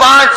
5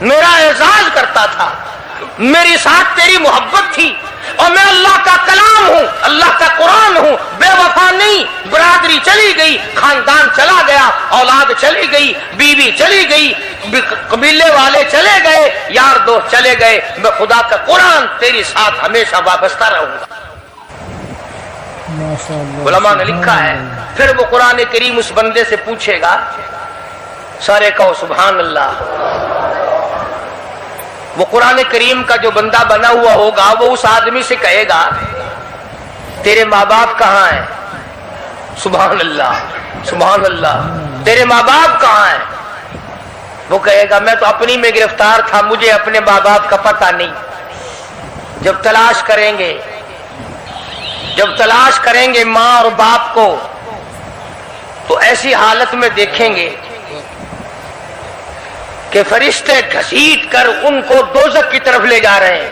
میرا اعزاز کرتا تھا، میری ساتھ تیری محبت تھی، اور میں اللہ کا کلام ہوں، اللہ کا قرآن ہوں، بے وفا نہیں۔ برادری چلی گئی، خاندان چلا گیا، اولاد چلی گئی، بیوی چلی گئی، قبیلے والے چلے گئے، یار دوست چلے گئے، میں خدا کا قرآن تیری ساتھ ہمیشہ وابستہ رہوں گا۔ علماء نے لکھا ہے پھر وہ قرآن کریم اس بندے سے پوچھے گا، سارے کہو سبحان اللہ۔ وہ قرآن کریم کا جو بندہ بنا ہوا ہوگا وہ اس آدمی سے کہے گا تیرے ماں باپ کہاں ہیں؟ سبحان اللہ سبحان اللہ، تیرے ماں باپ کہاں ہیں؟ وہ کہے گا میں تو اپنی میں گرفتار تھا، مجھے اپنے ماں باپ کا پتہ نہیں۔ جب تلاش کریں گے ماں اور باپ کو تو ایسی حالت میں دیکھیں گے کہ فرشتے گھسیٹ کر ان کو دوزخ کی طرف لے جا رہے ہیں۔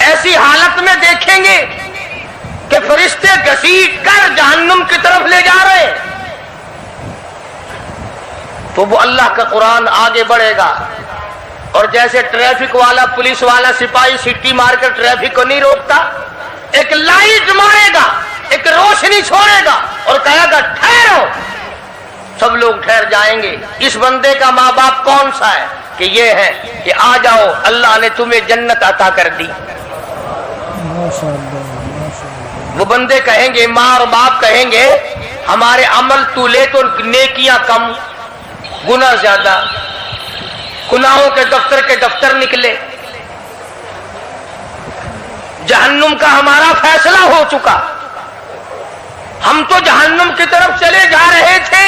ایسی حالت میں دیکھیں گے کہ فرشتے گھسیٹ کر جہنم کی طرف لے جا رہے ہیں، تو وہ اللہ کا قرآن آگے بڑھے گا، اور جیسے ٹریفک والا، پولیس والا، سپاہی سٹی مار کر ٹریفک کو نہیں روکتا، ایک لائٹ مارے گا، ایک روشنی چھوڑے گا اور کہے گا ٹھہرو، سب لوگ ٹھہر جائیں گے۔ اس بندے کا ماں باپ کون سا ہے؟ کہ یہ ہے کہ آ جاؤ، اللہ نے تمہیں جنت عطا کر دی۔ وہ بندے کہیں گے، ماں اور باپ کہیں گے ہمارے عمل تو لے تو نیکیاں کم، گناہ زیادہ، گناہوں کے دفتر نکلے، جہنم کا ہمارا فیصلہ ہو چکا، ہم تو جہنم کی طرف چلے جا رہے تھے،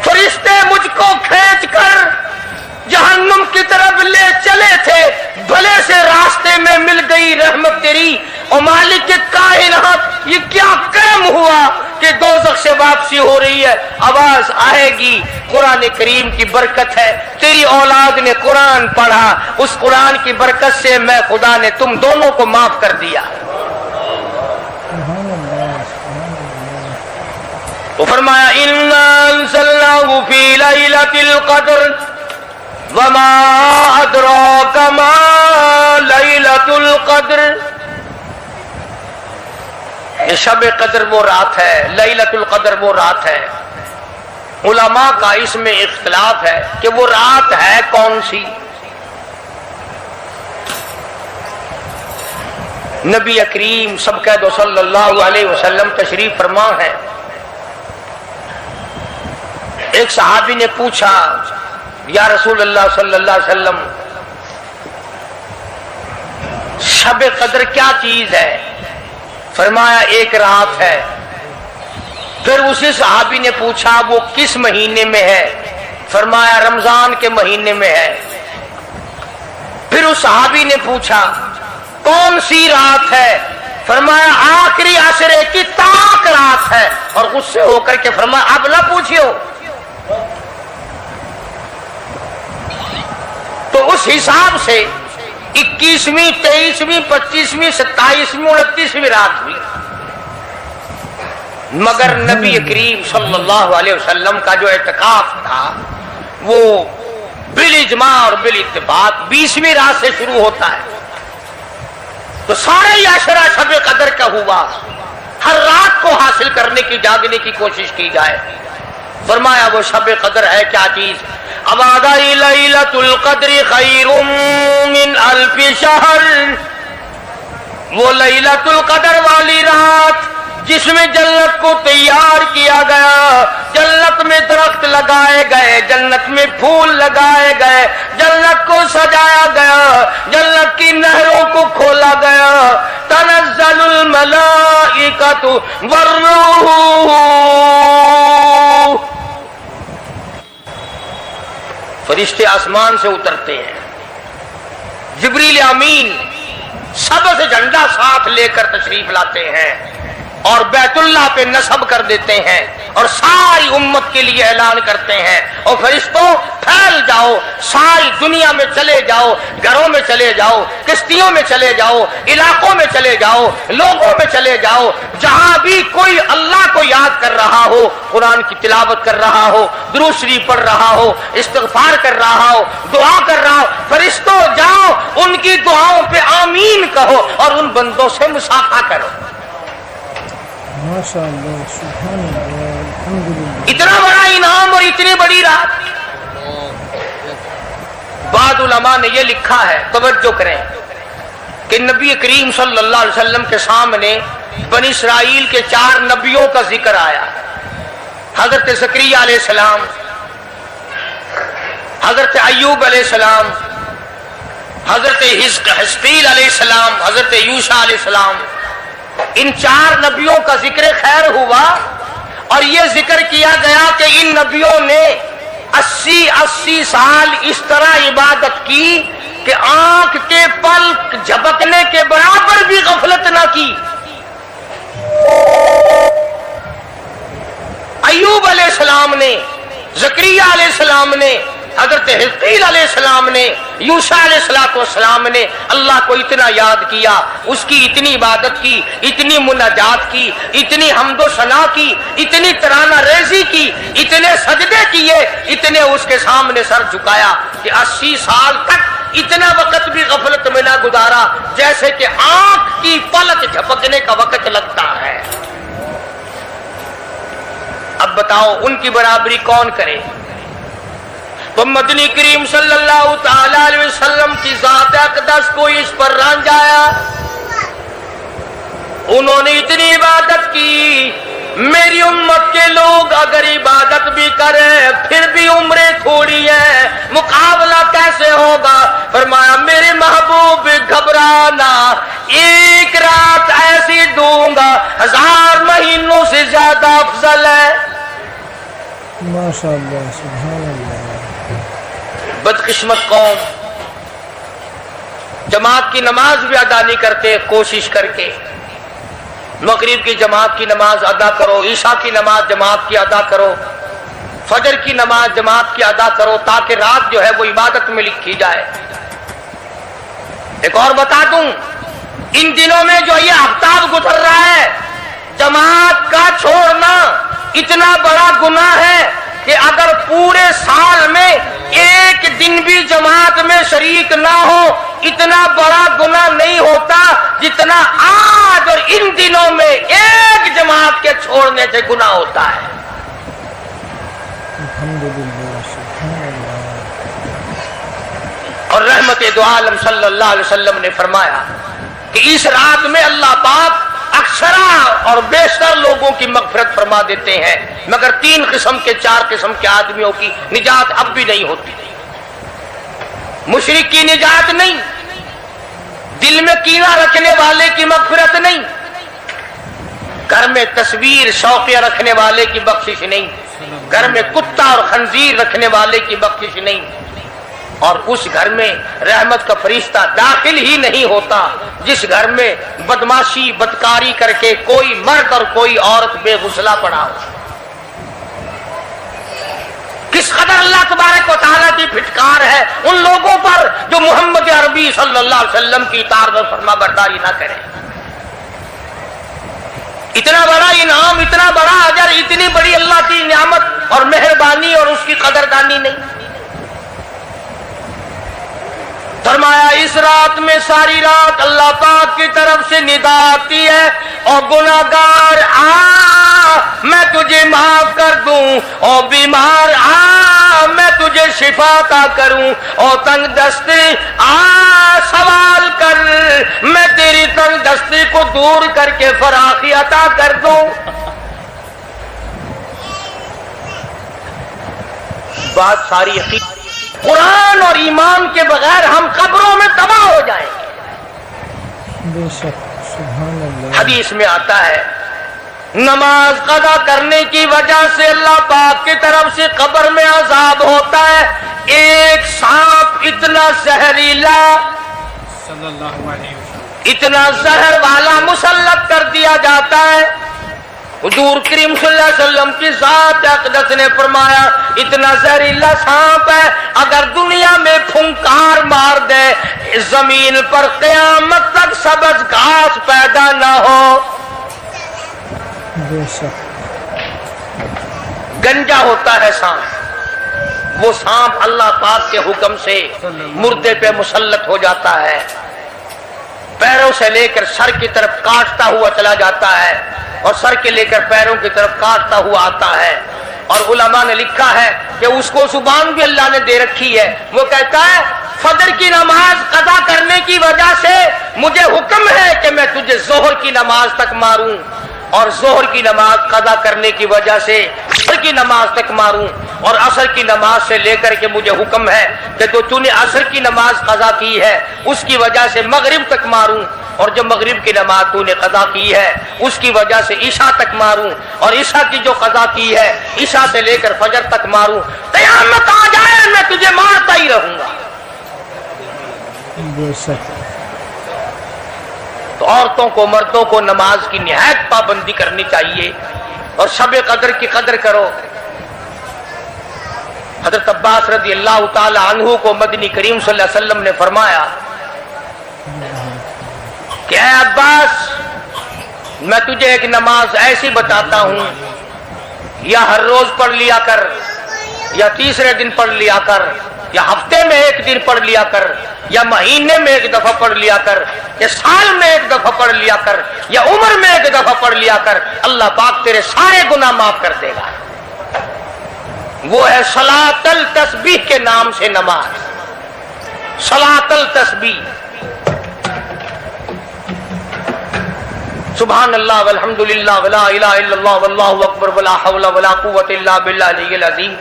فرشتے مجھ کو کھینچ کر جہنم کی طرف لے چلے تھے، بھلے سے راستے میں مل گئی رحمت تیری، اور مالک کائنات یہ کیا کرم ہوا کہ دوزخ سے واپسی ہو رہی ہے، آواز آئے گی، قرآن کریم کی برکت ہے، تیری اولاد نے قرآن پڑھا، اس قرآن کی برکت سے میں خدا نے تم دونوں کو معاف کر دیا۔ وہ فرمایا اِنَّا أَنزَلْنَاهُ فِي لَيْلَةِ الْقَدْرِ وَمَا أَدْرَاكَ مَا لَيْلَةُ الْقَدْرِ۔ یہ شب قدر وہ رات ہے، لیلۃ القدر وہ رات ہے۔ علماء کا اس میں اختلاف ہے کہ وہ رات ہے کون سی۔ نبی کریم سب کہہ دو صلی اللہ علیہ وسلم تشریف فرما ہے۔ ایک صحابی نے پوچھا یا رسول اللہ صلی اللہ علیہ وسلم شب قدر کیا چیز ہے؟ فرمایا ایک رات ہے۔ پھر اسی صحابی نے پوچھا وہ کس مہینے میں ہے؟ فرمایا رمضان کے مہینے میں ہے۔ پھر اس صحابی نے پوچھا کون سی رات ہے؟ فرمایا آخری عشرے کی طاق رات ہے، اور غصے ہو کر کے فرمایا اب نہ پوچھیو۔ تو اس حساب سے 21ویں 23ویں 25ویں 27ویں 29ویں رات ہوئی، مگر نبی کریم صلی اللہ علیہ وسلم کا جو اعتکاف تھا وہ بالاجماع اور بالاتفاق 20ویں رات سے شروع ہوتا ہے، تو سارے ہی عشرہ شب قدر کا ہوا، ہر رات کو حاصل کرنے کی، جاگنے کی کوشش کی جائے۔ فرمایا وہ شب قدر ہے کیا چیز؟ ابادی لیلۃ القدر خیر من الف شہر، وہ لیلۃ القدر والی رات جس میں جنت کو تیار کیا گیا، جنت میں درخت لگائے گئے، جنت میں پھول لگائے گئے، جنت کو سجایا گیا، جنت کی نہروں کو کھولا گیا، تنزل الملائکۃ والروح، فرشتے آسمان سے اترتے ہیں، جبریل امین سبز جھنڈا ساتھ لے کر تشریف لاتے ہیں اور بیت اللہ پہ نصب کر دیتے ہیں اور ساری امت کے لیے اعلان کرتے ہیں، اور فرشتوں پھیل جاؤ، ساری دنیا میں چلے جاؤ، گھروں میں چلے جاؤ، کشتیوں میں چلے جاؤ، علاقوں میں چلے جاؤ، لوگوں میں چلے جاؤ، جہاں بھی کوئی اللہ کو یاد کر رہا ہو، قرآن کی تلاوت کر رہا ہو، درود شریف پڑھ رہا ہو، استغفار کر رہا ہو، دعا کر رہا ہو، فرشتوں جاؤ ان کی دعاؤں پہ آمین کہو اور ان بندوں سے مصافحہ کرو۔ ماشاء اللہ، سبحان اللہ، الحمدللہ۔ اتنا بڑا انعام اور اتنی بڑی رات۔ بعض علماء نے یہ لکھا ہے، توجہ کریں، کہ نبی کریم صلی اللہ علیہ وسلم کے سامنے بنی اسرائیل کے 4 نبیوں کا ذکر آیا۔ حضرت زکریا علیہ السلام، حضرت ایوب علیہ السلام، حضرت حزقیل علیہ السلام، حضرت یوشع علیہ السلام، ان 4 نبیوں کا ذکر خیر ہوا اور یہ ذکر کیا گیا کہ ان نبیوں نے 80 سال اس طرح عبادت کی کہ آنکھ کے پلک جھپکنے کے برابر بھی غفلت نہ کی۔ ایوب علیہ السلام نے، زکریا علیہ السلام نے، حضرت حزقیل علیہ السلام نے، یوشع علیہ السلام نے اللہ کو اتنا یاد کیا، اس کی اتنی عبادت کی، اتنی مناجات کی، اتنی حمد و ثنا کی، اتنی ترانہ ریزی کی، اتنے سجدے کیے، اتنے اس کے سامنے سر جھکایا کہ 80 سال تک اتنا وقت بھی غفلت میں نہ گزارا جیسے کہ آنکھ کی پلک جھپکنے کا وقت لگتا ہے۔ اب بتاؤ ان کی برابری کون کرے؟ تو مدنی کریم صلی اللہ تعالی علیہ وسلم کی ذات اقدس کو اس پر رانجایا۔ انہوں نے اتنی عبادت کی، میری امت کے لوگ اگر عبادت بھی کریں پھر بھی عمریں تھوڑی ہے، مقابلہ کیسے ہوگا؟ فرمایا میرے محبوب گھبرانا، ایک رات ایسی دوں گا 1000 مہینوں سے زیادہ افضل ہے۔ ماشاء اللہ، سبحان اللہ۔ بدقسمت قوم جماعت کی نماز بھی ادا نہیں کرتے، کوشش کر کے مغرب کی جماعت کی نماز ادا کرو، عشاء کی نماز جماعت کی ادا کرو، فجر کی نماز جماعت کی ادا کرو تاکہ رات جو ہے وہ عبادت میں لکھی جائے۔ ایک اور بتا دوں، ان دنوں میں جو یہ ہفتہ گزر رہا ہے، جماعت کا چھوڑنا اتنا بڑا گناہ ہے کہ اگر پورے سال میں ایک دن بھی جماعت میں شریک نہ ہو اتنا بڑا گناہ نہیں ہوتا جتنا آج اور ان دنوں میں ایک جماعت کے چھوڑنے سے گناہ ہوتا ہے۔ الحمدللہ، سبحان اللہ۔ اور رحمت دو عالم صلی اللہ علیہ وسلم نے فرمایا کہ اس رات میں اللہ پاک اکثرا اور بیشتر لوگوں کی مغفرت فرما دیتے ہیں، مگر 3 قسم کے 4 قسم کے آدمیوں کی نجات اب بھی نہیں ہوتی۔ مشرک کی نجات نہیں، دل میں کینہ رکھنے والے کی مغفرت نہیں، گھر میں تصویر شوقیہ رکھنے والے کی بخشش نہیں، گھر میں کتا اور خنزیر رکھنے والے کی بخشش نہیں، اور اس گھر میں رحمت کا فرشتہ داخل ہی نہیں ہوتا جس گھر میں بدماشی بدکاری کر کے کوئی مرد اور کوئی عورت بے غسلہ پڑا ہو۔ کس قدر اللہ تبارک و تعالیٰ کی پھٹکار ہے ان لوگوں پر جو محمد عربی صلی اللہ علیہ وسلم کی اطاعت و فرما برداری نہ کرے۔ اتنا بڑا انعام، اتنا بڑا اجر، اتنی بڑی اللہ کی نعمت اور مہربانی اور اس کی قدردانی نہیں۔ فرمایا اس رات میں ساری رات اللہ پاک کی طرف سے ندا آتی ہے، اور گناہگار آ میں تجھے معاف کر دوں، اور بیمار آ میں تجھے شفا عطا کروں، اور تنگ دستی آ سوال کر میں تیری تنگ دستی کو دور کر کے فراخی عطا کر دوں۔ بات ساری حقیقت، قرآن اور ایمان کے بغیر ہم قبروں میں تباہ ہو جائیں گے۔ بے شک، سبحان اللہ۔ حدیث میں آتا ہے نماز قضا کرنے کی وجہ سے اللہ پاک کی طرف سے قبر میں عذاب ہوتا ہے، ایک سانپ اتنا زہریلا، صلی اللہ علیہ وسلم، اتنا زہر والا مسلط کر دیا جاتا ہے حضور کریم صلی اللہ علیہ وسلم کی ذات اقدس نے فرمایا اتنا زہریلا سانپ ہے اگر دنیا میں پھنکار مار دے زمین پر قیامت تک سبز گھاس پیدا نہ ہو. بے شک گنجا ہوتا ہے سانپ. وہ سانپ اللہ پاک کے حکم سے مردے پہ مسلط ہو جاتا ہے, پیروں سے لے کر سر کی طرف کاٹتا ہوا چلا جاتا ہے اور سر کے لے کر پیروں کی طرف کاٹتا ہوا آتا ہے. اور علماء نے لکھا ہے کہ اس کو زبان بھی اللہ نے دے رکھی ہے. وہ کہتا ہے فجر کی نماز قضا کرنے کی وجہ سے مجھے حکم ہے کہ میں تجھے ظہر کی نماز تک ماروں, اور ظہر کی نماز قضا کرنے کی وجہ سے عصر کی نماز تک ماروں, اور عصر کی نماز سے لے کر کے مجھے حکم ہے کہ تو نے عصر کی نماز قضا کی ہے اس کی وجہ سے مغرب تک ماروں, اور جو مغرب کی نماز تو نے قضا کی ہے اس کی وجہ سے عشاء تک ماروں, اور عشاء کی جو قضا کی ہے عشاء سے لے کر فجر تک ماروں. قیامت آ جائے میں تجھے مارتا ہی رہوں گا. بے شک تو عورتوں کو مردوں کو نماز کی نہایت پابندی کرنی چاہیے اور شب قدر کی قدر کرو. حضرت عباس رضی اللہ تعالی عنہ کو مدنی کریم صلی اللہ علیہ وسلم نے فرمایا کہ اے عباس میں تجھے ایک نماز ایسی بتاتا ہوں, یا ہر روز پڑھ لیا کر, یا تیسرے دن پڑھ لیا کر, یا ہفتے میں ایک دن پڑھ لیا کر, یا مہینے میں ایک دفعہ پڑھ لیا کر, یا سال میں ایک دفعہ پڑھ لیا کر, یا عمر میں ایک دفعہ پڑھ لیا کر, اللہ پاک تیرے سارے گناہ معاف کر دے گا. وہ ہے صلاۃ التسبیح کے نام سے نماز. صلاۃ التسبیح, سبحان اللہ والحمد للہ ولا الہ الا اللہ واللہ اکبر ولا حول ولا قوت الا باللہ العلی العظیم.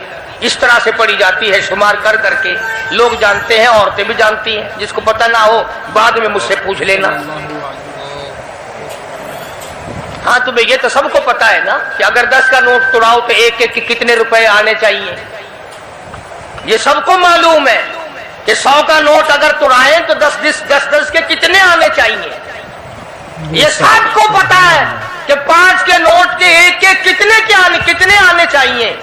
اس طرح سے پڑھی جاتی ہے شمار کر کر کے. لوگ جانتے ہیں, عورتیں بھی جانتی ہیں, جس کو پتہ نہ ہو بعد میں مجھ سے پوچھ لینا. ہاں تمہیں یہ تو سب کو پتا ہے نا کہ اگر 10 کا نوٹ توڑاؤ تو ایک ایک کے کتنے روپے آنے چاہیے. یہ سب کو معلوم ہے کہ 100 کا نوٹ اگر توڑائیں تو 10 کے کتنے آنے چاہیے. یہ سب کو پتا ہے کہ 5 کے نوٹ کے ایک ایک کتنے آنے چاہیے.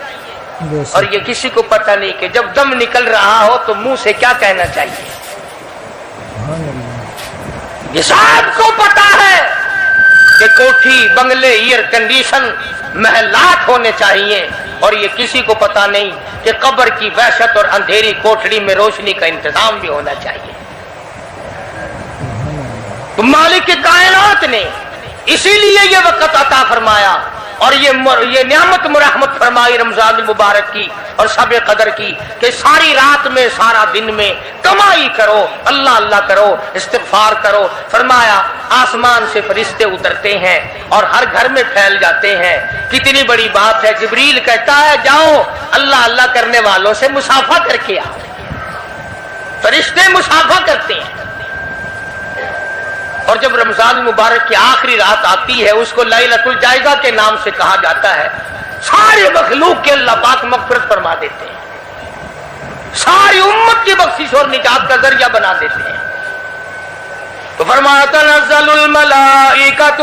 اور یہ کسی کو پتا نہیں کہ جب دم نکل رہا ہو تو منہ سے کیا کہنا چاہیے. یہ سب کو پتا ہے کہ کوٹھی, بنگلے, ایئر کنڈیشن, محلات ہونے چاہیے, اور یہ کسی کو پتا نہیں کہ قبر کی وحشت اور اندھیری کوٹھڑی میں روشنی کا انتظام بھی ہونا چاہیے. تو مالک کائنات نے اسی لیے یہ وقت عطا فرمایا اور یہ نعمت مرحمت فرمائی رمضان المبارک کی اور شب قدر کی کہ ساری رات میں سارا دن میں کمائی کرو, اللہ اللہ کرو, استغفار کرو. فرمایا آسمان سے فرشتے اترتے ہیں اور ہر گھر میں پھیل جاتے ہیں. کتنی بڑی بات ہے. جبریل کہتا ہے جاؤ اللہ اللہ کرنے والوں سے مصافحہ کر کے آؤ. فرشتے مصافحہ کرتے ہیں. اور جب رمضان المبارک کی آخری رات آتی ہے اس کو لیلۃ الجائزہ کے نام سے کہا جاتا ہے. سارے مخلوق کے اللہ پاک مغفرت فرما دیتے ہیں, ساری امت کی بخشش اور نجات کا ذریعہ بنا دیتے ہیں. تو فرمایا تنزل الملائکۃ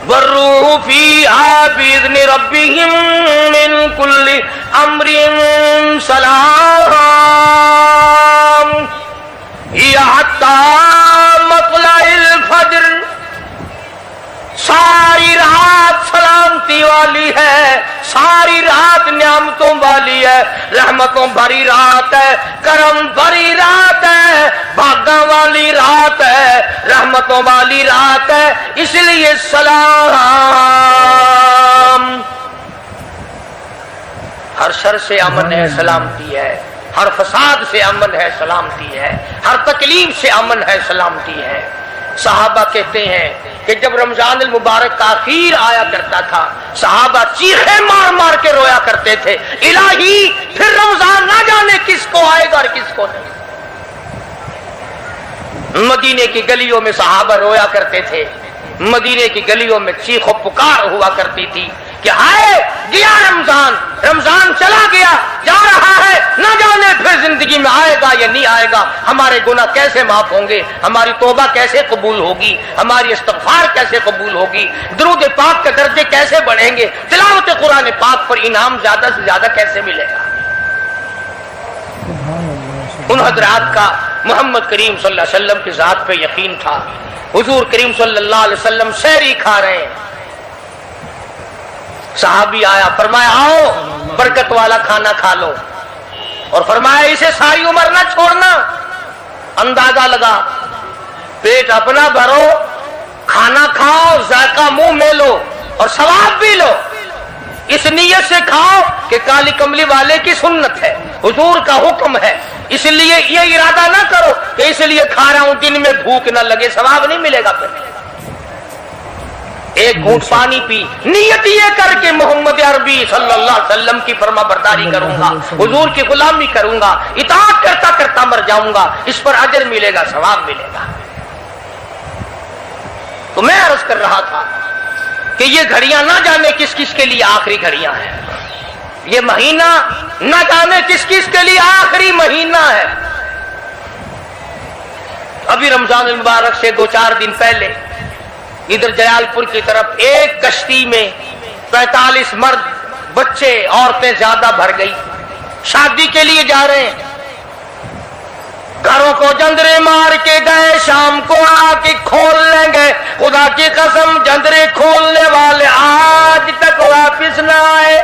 والروح فیہا بإذن ربہم من کل امر سلام مطلع الفجر. ساری رات سلامتی والی ہے, ساری رات نعمتوں والی ہے, رحمتوں بھری رات ہے, کرم بھری رات ہے, بھاگاں والی رات ہے, رحمتوں والی رات ہے. اس لیے سلام. ہر شر سے امن ہے, سلامتی ہے. ہر فساد سے امن ہے, سلامتی ہے. ہر تکلیف سے امن ہے, سلامتی ہے. صحابہ کہتے ہیں کہ جب رمضان المبارک کا آخر آیا کرتا تھا صحابہ چیخیں مار مار کے رویا کرتے تھے, الہی پھر رمضان نہ جانے کس کو آئے گا اور کس کو نہیں. مدینے کی گلیوں میں صحابہ رویا کرتے تھے, مدینے کی گلیوں میں چیخ و پکار ہوا کرتی تھی کہ ہائے گیا رمضان, رمضان چلا گیا, جا رہا ہے, نہ جانے پھر زندگی میں آئے گا یہ نہیں آئے گا ہمارے گناہ کیسے معاف ہوں گے، ہماری توبہ کیسے قبول ہوگی، ہماری استغفار کیسے قبول ہوگی، درود پاک کے درجے کیسے بڑھیں گے، تلاوت قرآن پاک پر انعام زیادہ سے زیادہ کیسے ملے گا۔ ان حضرات کا محمد کریم صلی اللہ علیہ وسلم کی ذات پہ یقین تھا۔ حضور کریم صلی اللہ علیہ وسلم سحری کھا رہے ہیں، صحابی آیا، فرمایا آؤ برکت والا کھانا کھا لو، اور فرمایا اسے ساری عمر نہ چھوڑنا۔ اندازہ لگا، پیٹ اپنا بھرو، کھانا کھاؤ، ذائقہ منہ میں لو اور ثواب بھی لو، اس نیت سے کھاؤ کہ کالی کملی والے کی سنت ہے، حضور کا حکم ہے، اس لیے یہ ارادہ نہ کرو کہ اس لیے کھا رہا ہوں دن میں بھوک نہ لگے، ثواب نہیں ملے گا۔ پھر ایک گھونٹ پانی پی، نیت یہ کر کے محمد عربی صلی اللہ علیہ وسلم کی فرما برداری کروں گا، حضور کی غلامی کروں گا، اطاعت کرتا کرتا مر جاؤں گا، اس پر اجر ملے گا، ثواب ملے گا۔ تو میں عرض کر رہا تھا کہ یہ گھڑیاں نہ جانے کس کس کے لیے آخری گھڑیاں ہیں، یہ مہینہ نہ جانے کس کس کے لیے آخری مہینہ ہے۔ ابھی رمضان المبارک سے 2-4 دن پہلے ادھر جلال پور کی طرف ایک کشتی میں 45 مرد، بچے، عورتیں زیادہ بھر گئی، شادی کے لیے جا رہے ہیں، گھروں کو جندرے مار کے گئے، شام کو آ کے کھول لیں گے، خدا کی قسم جندرے کھولنے والے آج تک واپس نہ آئے،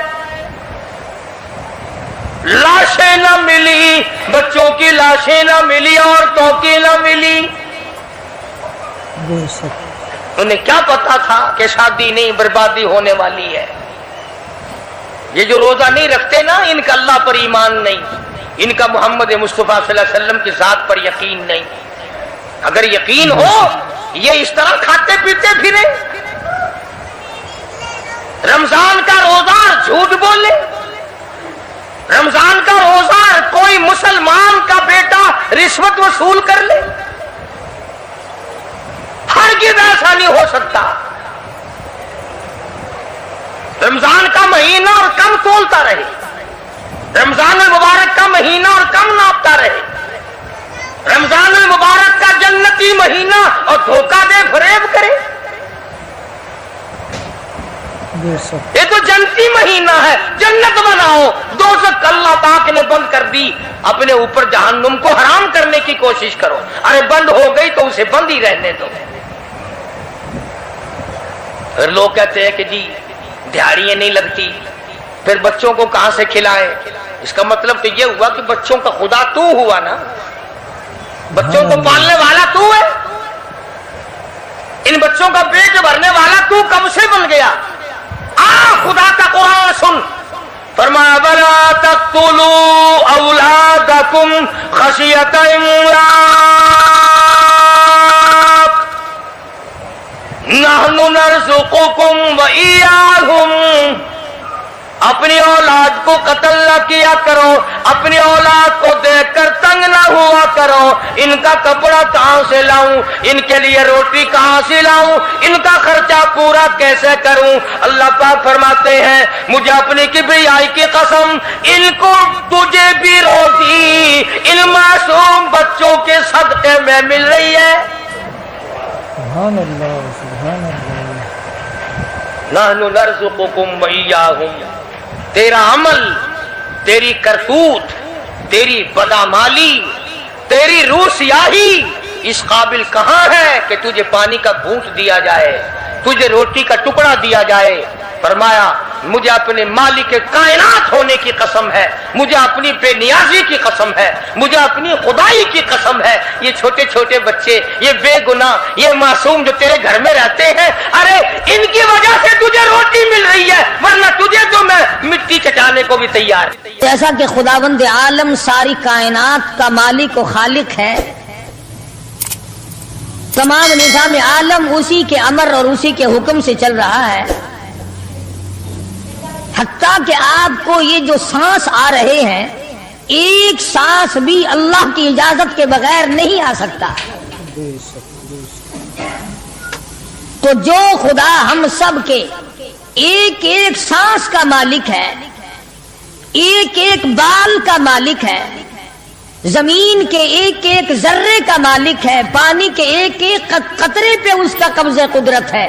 لاشیں نہ ملی، بچوں کی لاشیں نہ ملی، عورتوں کی نہ ملی۔ انہیں کیا پتا تھا کہ شادی نہیں، بربادی ہونے والی ہے۔ یہ جو روزہ نہیں رکھتے نا، ان کا اللہ پر ایمان نہیں، ان کا محمد مصطفیٰ صلی اللہ علیہ وسلم کی ذات پر یقین نہیں۔ اگر یقین ہو یہ اس طرح کھاتے پیتے پھرے، رمضان کا روزہ جھوٹ بولے، رمضان کا روزہ کوئی مسلمان کا بیٹا رشوت وصول کر لے، ہرگز ایسا نہیں ہو سکتا۔ رمضان کا مہینہ اور کم تولتا رہے، رمضان المبارک کا مہینہ اور کم ناپتا رہے، رمضان المبارک کا جنتی مہینہ اور دھوکہ دے فریب کرے۔ یہ تو جنتی مہینہ ہے، جنت بناؤ، دوزخ اللہ پاک نے بند کر دی، اپنے اوپر جہنم کو حرام کرنے کی کوشش کرو۔ ارے بند ہو گئی تو اسے بند ہی رہنے دو۔ پھر لوگ کہتے ہیں کہ جی دیہڑیاں نہیں لگتی، پھر بچوں کو کہاں سے کھلائیں؟ اس کا مطلب تو یہ ہوا کہ بچوں کا خدا تو ہوا نا، بچوں کو پالنے والا تو ہے، ان بچوں کا پیٹ بھرنے والا تو کب سے بن گیا؟ خدا کا قرآن سن، فرمایا وَلَا تَقْتُلُوا أَوْلَادَكُمْ خَشْيَةَ إِمْلَاقٍ نَحْنُ نَرْزُقُكُمْ وَإِيَّاهُمْ۔ اپنی اولاد کو قتل نہ کیا کرو، اپنی اولاد کو دیکھ کر تنگ نہ ہوا کرو، ان کا کپڑا کہاں سے لاؤں، ان کے لیے روٹی کہاں سے لاؤں، ان کا خرچہ پورا کیسے کروں؟ اللہ پاک فرماتے ہیں مجھے اپنی کبریائی کی قسم، ان کو تجھے بھی روزی ان معصوم بچوں کے صدقے میں مل رہی ہے۔ سبحان اللہ، سبحان اللہ۔ نحن نرزقکم وإیاہم، تیرا عمل، تیری کرتوت، تیری بدعمالی، تیری روح سیاہی اس قابل کہاں ہے کہ تجھے پانی کا گھونٹ دیا جائے، تجھے روٹی کا ٹکڑا دیا جائے؟ فرمایا مجھے اپنے مالک کائنات ہونے کی قسم ہے، مجھے اپنی بے نیازی کی قسم ہے، مجھے اپنی خدائی کی قسم ہے، یہ چھوٹے چھوٹے بچے، یہ بے گناہ، یہ معصوم جو تیرے گھر میں رہتے ہیں، ارے ان کی وجہ سے تجھے روٹی مل رہی ہے، ورنہ تجھے تو میں مٹی چٹانے کو بھی تیار۔ جیسا کہ خداوند عالم ساری کائنات کا مالک و خالق ہے، تمام نظام عالم اسی کے امر اور اسی کے حکم سے چل رہا ہے، حتیٰ کہ آپ کو یہ جو سانس آ رہے ہیں، ایک سانس بھی اللہ کی اجازت کے بغیر نہیں آ سکتا۔ تو جو خدا ہم سب کے ایک ایک سانس کا مالک ہے، ایک ایک بال کا مالک ہے، زمین کے ایک ایک ذرے کا مالک ہے، پانی کے ایک ایک قطرے پہ اس کا قبضہ قدرت ہے،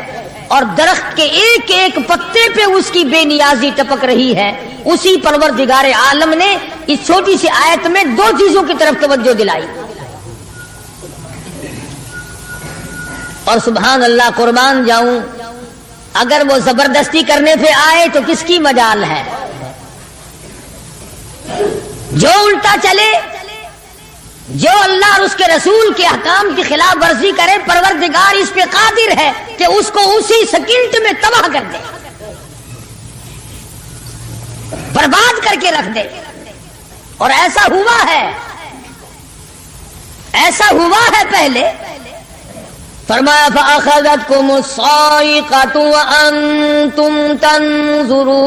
اور درخت کے ایک ایک پتے پہ اس کی بے نیازی ٹپک رہی ہے. اسی پروردگار عالم نے اس چھوٹی سی آیت میں دو چیزوں کی طرف توجہ دلائی. اور سبحان اللہ، قربان جاؤں، اگر وہ زبردستی کرنے پہ آئے تو کس کی مجال ہے؟ جو الٹا چلے، جو اللہ اور اس کے رسول کے احکام کی خلاف ورزی کرے، پروردگار اس پہ قادر ہے کہ اس کو اسی سیکنڈ میں تباہ کر دے، برباد کر کے رکھ دے. اور ایسا ہوا ہے، ایسا ہوا ہے پہلے. فرمایا فَأَخَذَتْكُمُ الصَّاعِقَةُ وَأَنْتُمْ تَنْظُرُونَ.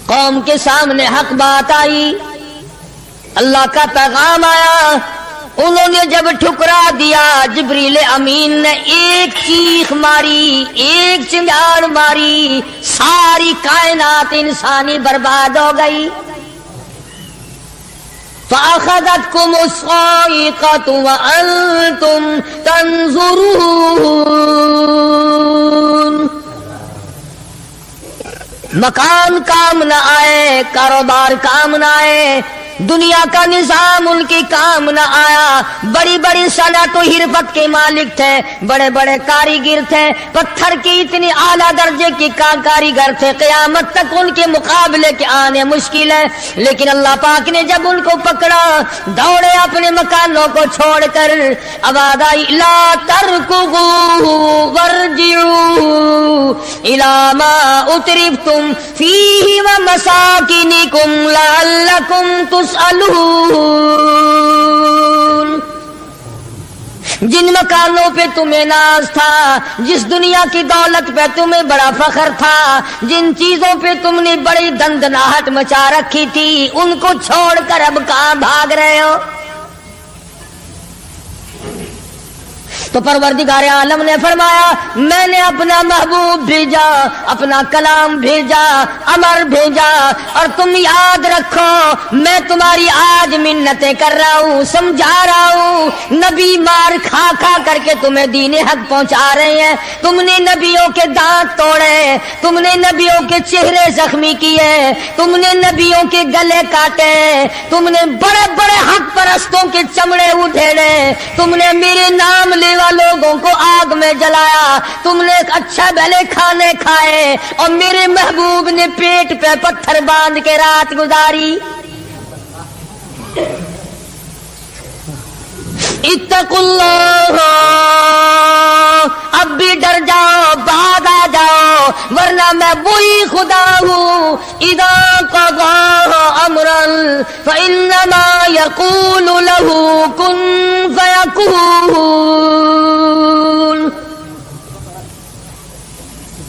قوم کے سامنے حق بات آئی، اللہ کا پیغام آیا، انہوں نے جب ٹھکرا دیا، جبریل امین نے ایک چیخ ماری، ایک چنگاڑ ماری، ساری کائنات انسانی برباد ہو گئی. فَأَخَذَتْكُمُ الصَّاعِقَةُ وَأَنْتُمْ تَنْظُرُونَ. مکان کام نہ آئے، کاروبار کام نہ آئے، دنیا کا نظام ان کی کام نہ آیا. بڑی بڑی صنعت و حرفت کے مالک تھے، بڑے بڑے کاریگر تھے، پتھر کی اتنی اعلیٰ درجے کی کاریگر تھے، قیامت تک ان کے مقابلے کے آنے مشکل ہے. لیکن اللہ پاک نے جب ان کو پکڑا، دوڑے اپنے مکانوں کو چھوڑ کر، آواز آئی لا ترکضوا وارجعوا الی ما اترفتم فیہ ومساکنکم لعلکم تسألون. جن مکانوں پہ تمہیں ناز تھا، جس دنیا کی دولت پہ تمہیں بڑا فخر تھا، جن چیزوں پہ تم نے بڑی دندناہٹ مچا رکھی تھی، ان کو چھوڑ کر اب کہاں بھاگ رہے ہو؟ تو پروردگار عالم نے فرمایا میں نے اپنا محبوب بھیجا، اپنا کلام بھیجا، امر بھیجا، اور تم یاد رکھو میں تمہاری آج منتیں کر رہا ہوں، سمجھا رہا ہوں. نبی مار کھا کھا کر کے تمہیں دین حق پہنچا رہے ہیں، تم نے نبیوں کے دانت توڑے، تم نے نبیوں کے چہرے زخمی کیے، تم نے نبیوں کے گلے کاٹے، تم نے بڑے بڑے حق پرستوں کے چمڑے ادھیڑے، تم نے میرے نام لے لوگوں کو آگ میں جلایا، تم نے اچھا بھلے کھانے کھائے، اور میرے محبوب نے پیٹ پہ پتھر باندھ کے رات گزاری. اتقوا اللہ، اب بھی ڈر جاؤ، بعد آ جاؤ، ورنہ میں وہی خدا ہوں اذا قضى امرا فانما يقول له كن فيكون.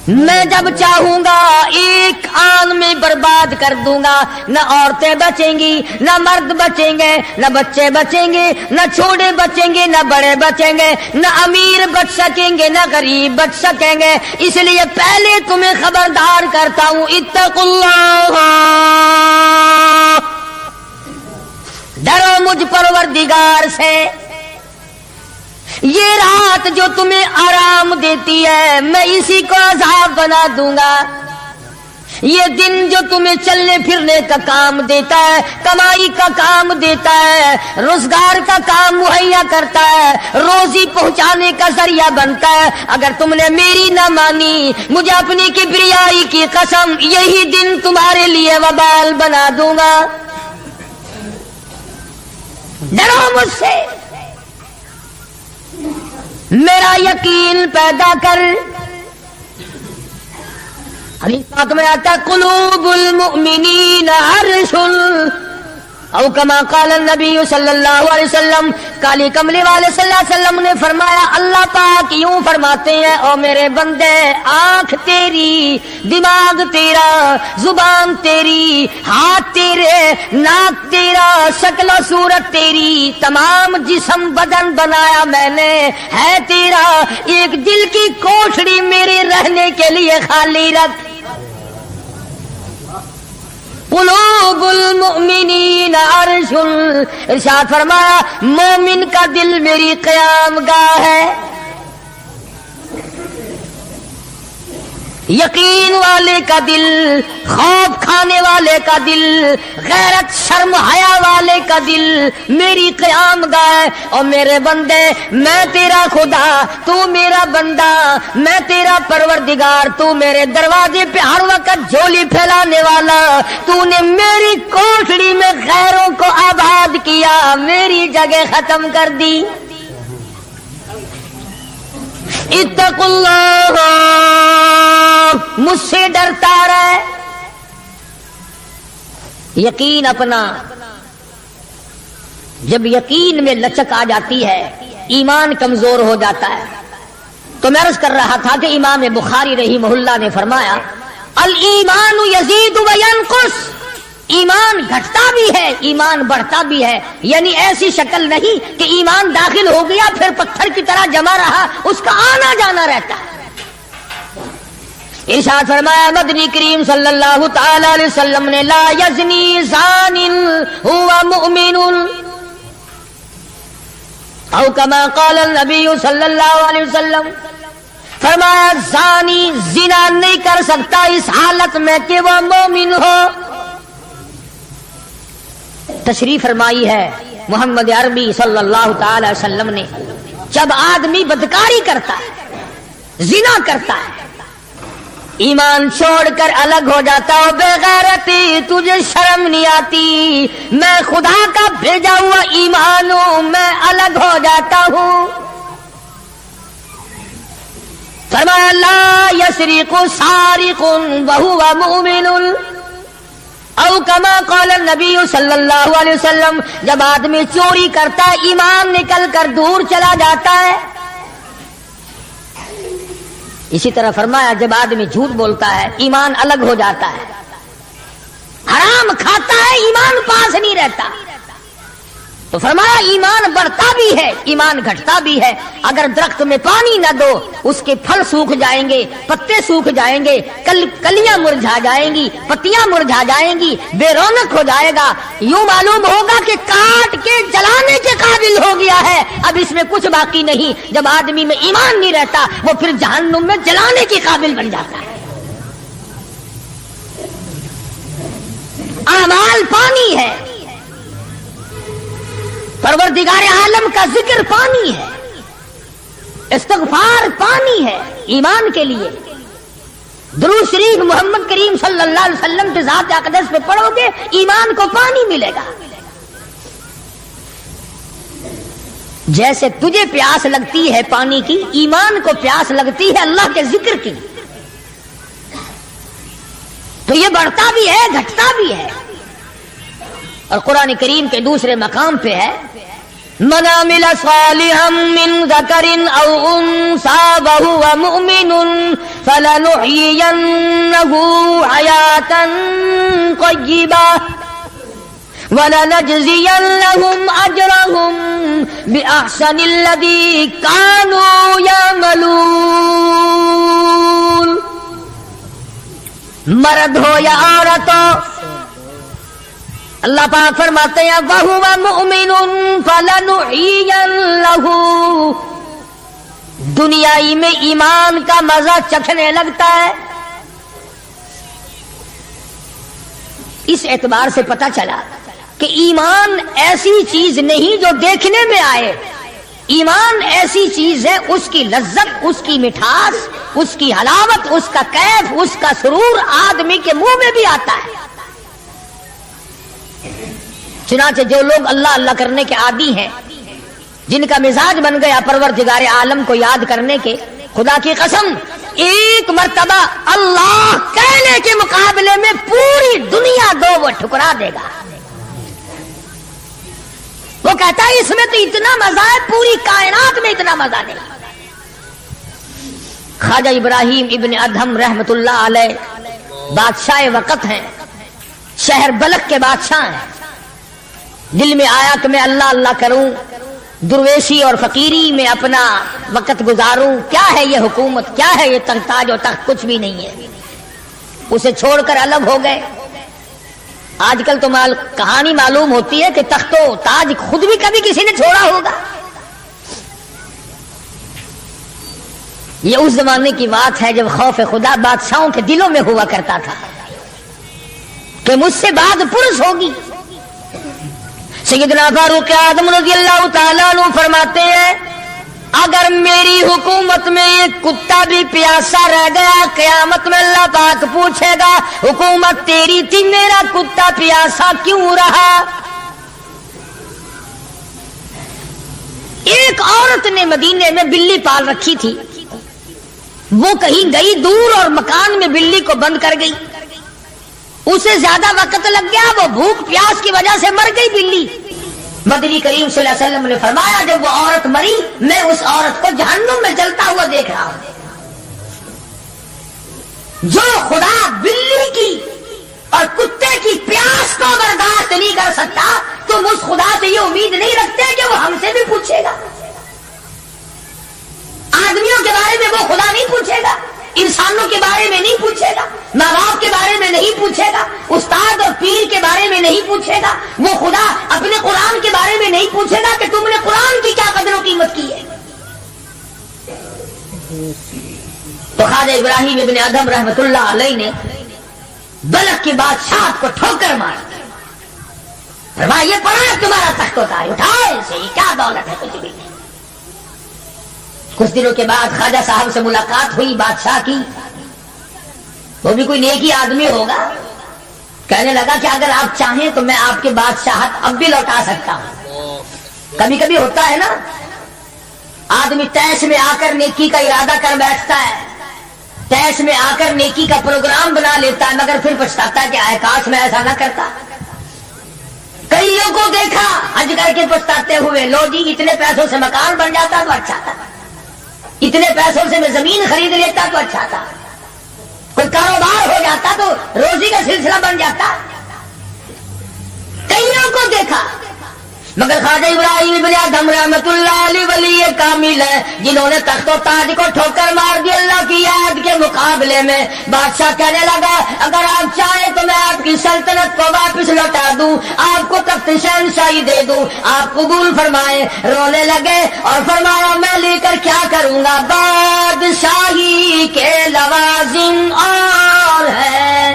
میں جب چاہوں گا ایک آن میں برباد کر دوں گا، نہ عورتیں بچیں گی، نہ مرد بچیں گے، نہ بچے بچیں گے، نہ چھوٹے بچیں گے، نہ بڑے بچیں گے، نہ امیر بچ سکیں گے، نہ غریب بچ سکیں گے. اس لیے پہلے تمہیں خبردار کرتا ہوں اتقوا اللہ، ڈرو مجھ پروردگار سے. یہ رات جو تمہیں آرام دیتی ہے میں اسی کو عذاب بنا دوں گا. یہ دن جو تمہیں چلنے پھرنے کا کام دیتا ہے، کمائی کا کام دیتا ہے، روزگار کا کام مہیا کرتا ہے، روزی پہنچانے کا ذریعہ بنتا ہے، اگر تم نے میری نہ مانی، مجھے اپنی کبریائی کی قسم یہی دن تمہارے لیے وبال بنا دوں گا. ڈرو مجھ سے، میرا یقین پیدا کر. حدیث پاک میں آتا قلوب المؤمنین عرش، او کما قال النبی صلی اللہ علیہ وسلم، کالی کملی والے صلی اللہ علیہ وسلم نے فرمایا اللہ پاک یوں فرماتے ہیں او میرے بندے، آنکھ تیری، دماغ تیرا، زبان تیری، ہاتھ تیرے، ناک تیرا، شکل و صورت تیری، تمام جسم بدن بنایا میں نے ہے تیرا، ایک دل کی کوٹھڑی میرے رہنے کے لیے خالی رکھ. قلوبُ المؤمنین عرش، ارشاد فرمایا مومن کا دل میری قیام گاہ ہے، یقین والے کا دل، خوف کھانے والے کا دل، غیرت شرم حیا والے کا دل میری قیام گاہ۔ اور میرے بندے میں تیرا خدا، تو میرا بندہ، میں تیرا پروردگار، تو میرے دروازے پہ ہر وقت جھولی پھیلانے والا، تو نے میری کوٹڑی میں غیروں کو آباد کیا، میری جگہ ختم کر دی۔ اتقوا اللہ، مجھ سے ڈرتا رہے۔ یقین اپنا، جب یقین میں لچک آ جاتی ہے ایمان کمزور ہو جاتا ہے۔ تو میں عرض کر رہا تھا کہ امام بخاری رحمہ اللہ نے فرمایا الایمان یزید و ینقص، ایمان گھٹتا بھی ہے ایمان بڑھتا بھی ہے، یعنی ایسی شکل نہیں کہ ایمان داخل ہو گیا پھر پتھر کی طرح جمع رہا، اس کا آنا جانا رہتا ہے۔ ارشاد فرمایا مدنی کریم صلی اللہ تعالی علیہ وسلم نے لا یزنی زان هو مؤمن، او کما قال النبی صلی اللہ علیہ وسلم، فرمایا زانی زنا نہیں کر سکتا اس حالت میں کہ وہ مومن ہو۔ تشریف فرمائی ہے محمد عربی صلی اللہ تعالی وسلم نے، جب آدمی بدکاری کرتا ہے، زنا کرتا ہے، ایمان چھوڑ کر الگ ہو جاتا ہو، بے غیرتی تجھے شرم نہیں آتی، میں خدا کا بھیجا ہوا ایمان ہوں، میں الگ ہو جاتا ہوں۔ فرمایا لا یسرق سارق وهو مؤمن، او کما قال النبی صلی اللہ علیہ وسلم، جب آدمی چوری کرتا ہے ایمان نکل کر دور چلا جاتا ہے۔ اسی طرح فرمایا جب آدمی جھوٹ بولتا ہے ایمان الگ ہو جاتا ہے، حرام کھاتا ہے ایمان پاس نہیں رہتا۔ تو فرمایا ایمان بڑھتا بھی ہے ایمان گھٹتا بھی ہے، اگر درخت میں پانی نہ دو اس کے پھل سوکھ جائیں گے، پتے سوکھ جائیں گے، کلیاں مرجھا جائیں گی، پتیاں مرجھا جائیں گی، بے رونق ہو جائے گا، یوں معلوم ہوگا کہ کاٹ کے جلانے کے قابل ہو گیا ہے، اب اس میں کچھ باقی نہیں۔ جب آدمی میں ایمان نہیں رہتا وہ پھر جہنم میں جلانے کے قابل بن جاتا ہے۔ اعمال پانی ہے، پروردگار عالم کا ذکر پانی ہے، استغفار پانی ہے ایمان کے لیے۔ درود شریف محمد کریم صلی اللہ علیہ وسلم کے ذات اقدس پہ پڑھو گے ایمان کو پانی ملے گا۔ جیسے تجھے پیاس لگتی ہے پانی کی، ایمان کو پیاس لگتی ہے اللہ کے ذکر کی۔ تو یہ بڑھتا بھی ہے گھٹتا بھی ہے، اور قرآن کریم کے دوسرے مقام پہ ہے من عمل صالحا من ذکر او انثى وهو مؤمن فلنحيينه حياة طيبة ولنجزينهم اجرهم باحسن الذي كانوا يعملون۔ مرد ہو یا عورت ہو، اللہ پاک فرماتے ہیں وَهُوَ مُؤْمِنٌ فَلَنُحْيِيَنَّهُ، دنیائی میں ایمان کا مزہ چکھنے لگتا ہے۔ اس اعتبار سے پتہ چلا کہ ایمان ایسی چیز نہیں جو دیکھنے میں آئے، ایمان ایسی چیز ہے اس کی لذت، اس کی مٹھاس، اس کی حلاوت، اس کا کیف، اس کا سرور آدمی کے منہ میں بھی آتا ہے۔ چنانچہ جو لوگ اللہ اللہ کرنے کے عادی ہیں، جن کا مزاج بن گیا پروردگار عالم کو یاد کرنے کے، خدا کی قسم ایک مرتبہ اللہ کہنے کے مقابلے میں پوری دنیا دو وہ ٹھکرا دے گا۔ وہ کہتا ہے اس میں تو اتنا مزہ ہے، پوری کائنات میں اتنا مزہ نہیں۔ خواجہ ابراہیم ابن ادہم رحمت اللہ علیہ بادشاہ وقت ہیں، شہر بلخ کے بادشاہ ہیں۔ دل میں آیا کہ میں اللہ اللہ کروں، درویشی اور فقیری میں اپنا وقت گزاروں، کیا ہے یہ حکومت، کیا ہے یہ تاج و تخت، کچھ بھی نہیں ہے۔ اسے چھوڑ کر الگ ہو گئے۔ آج کل تو کہانی معلوم ہوتی ہے کہ تخت و تاج خود بھی کبھی کسی نے چھوڑا ہوگا. یہ اس زمانے کی بات ہے جب خوف خدا بادشاہوں کے دلوں میں ہوا کرتا تھا کہ مجھ سے بعد پرس ہوگی. سیدنا فاروق اعظم رضی اللہ تعالیٰ عنہ فرماتے ہیں اگر میری حکومت میں ایک کتا بھی پیاسا رہ گیا قیامت میں اللہ پاک پوچھے گا حکومت تیری تھی میرا کتا پیاسا کیوں رہا. ایک عورت نے مدینے میں بلی پال رکھی تھی. وہ کہیں گئی دور اور مکان میں بلی کو بند کر گئی. اسے زیادہ وقت لگ گیا, وہ بھوک پیاس کی وجہ سے مر گئی بلی. مدنی کریم صلی اللہ علیہ وسلم نے فرمایا جب وہ عورت مری میں اس عورت کو جہنم میں جلتا ہوا دیکھ رہا ہوں. جو خدا بلی کی اور کتے کی پیاس کو برداشت نہیں کر سکتا تم اس خدا سے یہ امید نہیں رکھتے کہ وہ ہم سے بھی پوچھے گا. آدمیوں کے بارے میں وہ خدا نہیں پوچھے گا, انسانوں کے بارے میں نہیں پوچھے گا, ماں باپ کے بارے میں نہیں پوچھے گا, استاد اور پیر کے بارے میں نہیں پوچھے گا. وہ خدا اپنے قرآن کے بارے میں نہیں پوچھے گا کہ تم نے قرآن کی کیا قدر و قیمت کی ہے. تو خواجہ ابراہیم ابن ادہم رحمت اللہ علیہ نے بلخ کی بادشاہت کو ٹھوکر ماری. فرمایا یہ پڑا تمہارا تخت و تاج, اٹھائے اسے, یہ کیا دولت ہے کچھ بھی نہیں. کچھ دنوں کے بعد خواجہ صاحب سے ملاقات ہوئی بادشاہ کی. وہ بھی کوئی نیکی آدمی ہوگا. کہنے لگا کہ اگر آپ چاہیں تو میں آپ کی بادشاہت اب بھی لوٹا سکتا ہوں. کبھی کبھی ہوتا ہے نا آدمی تیش میں آ کر نیکی کا ارادہ کر بیٹھتا ہے, تیش میں آ کر نیکی کا پروگرام بنا لیتا ہے, مگر پھر پچھتاتا ہے کہ آئے کاش میں ایسا نہ کرتا. کئی لوگوں کو دیکھا حج کر کے پچھتاتے ہوئے, لو جی اتنے پیسوں سے مکان بن جاتا تو اچھا تھا, اتنے پیسوں سے میں زمین خرید لیتا تو اچھا تھا, کوئی کاروبار ہو جاتا تو روزی کا سلسلہ بن جاتا. کئیوں کو دیکھا, مگر خواجہ ابراہیم ابن ادہم رحمت اللہ علیہ ولی کامل ہے جنہوں نے تخت و تاج کو ٹھوکر مار دی اللہ کی یاد کے مقابلے میں. بادشاہ کہنے لگا اگر آپ چاہیں تو میں آپ کی سلطنت کو واپس لوٹا دوں, آپ کو تخت شہنشاہی دے دوں, آپ قبول فرمائیں. رونے لگے اور فرمایا میں لے کر کیا کروں گا, بادشاہی کے لوازم اور ہے,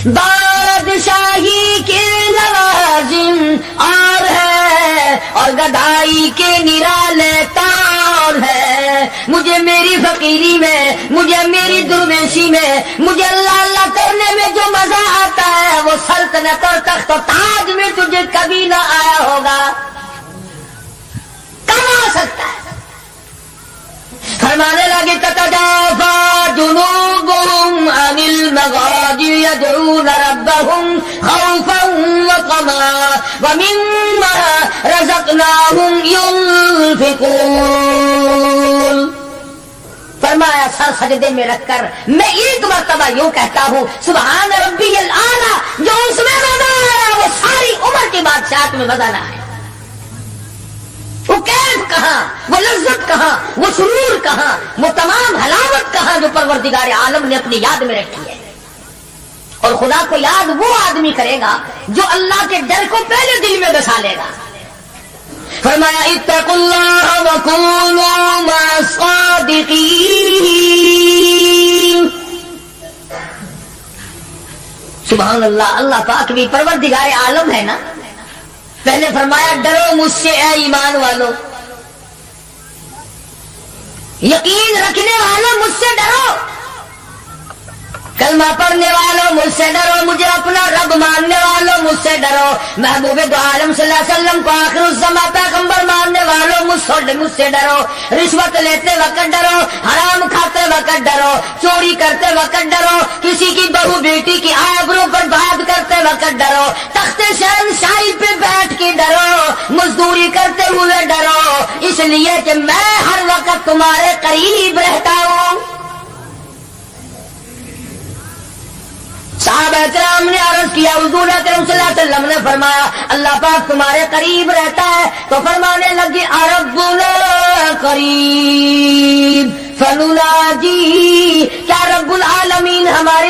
بادشاہی کے لوازم اور ہے, اور گدائی کے نرالے تار ہے. مجھے میری فقیری میں, مجھے میری درویشی میں, مجھے اللہ اللہ کرنے میں جو مزہ آتا ہے وہ سلطنت اور تخت و تاج میں تجھے کبھی نہ آیا ہوگا. کب آ سکتا ہے؟ فرمانے لگے تتجافى جنوبهم عن المضاجع يدعون ربهم خوفا وطمعا ومما رزقناهم ينفقون. فرمایا سر سجدے میں رکھ کر میں ایک مرتبہ یوں کہتا ہوں سبحان ربی الاعلی, جو اس میں مزہ آیا وہ ساری عمر کی بادشاہت میں مزہ نہ آیا. وہ کیف کہاں, وہ لذت کہاں, وہ سرور کہاں, وہ تمام حلاوت کہاں جو پروردگار عالم نے اپنی یاد میں رکھی ہے. اور خدا کو یاد وہ آدمی کرے گا جو اللہ کے ڈر کو پہلے دل میں بسا لے گا. فرمایا اتقوا اللہ وکونوا مع الصادقین. سبحان اللہ, اللہ پاک بھی پروردگار عالم ہے نا. پہلے فرمایا ڈرو مجھ سے اے ایمان والو, یقین رکھنے والوں مجھ سے ڈرو, کلمہ پڑھنے والوں مجھ سے ڈرو, مجھے اپنا رب ماننے والوں مجھ سے ڈرو, محبوب دو عالم صلی اللہ علیہ وسلم کو آخر الزمان پیغمبر ماننے والوں مجھ سے ڈرو, رشوت لیتے وقت ڈرو, حرام کھاتے وقت ڈرو, چوری کرتے وقت ڈرو, کسی کی بہو بیٹی کی آبرو پر بات کرتے وقت ڈرو, تخت شہنشاہی پہ بیٹھ کے ڈرو, مزدوری کرتے ہوئے ڈرو, اس لیے کہ میں ہر وقت تمہارے قریب رہتا ہوں. صحابہ کرام نے عرض کیا حضور اکرم صلی اللہ علیہ وسلم نے فرمایا اللہ پاک تمہارے قریب رہتا ہے, تو فرمانے لگے ربنا قریب فنناجی, کیا رب العالمین ہمارے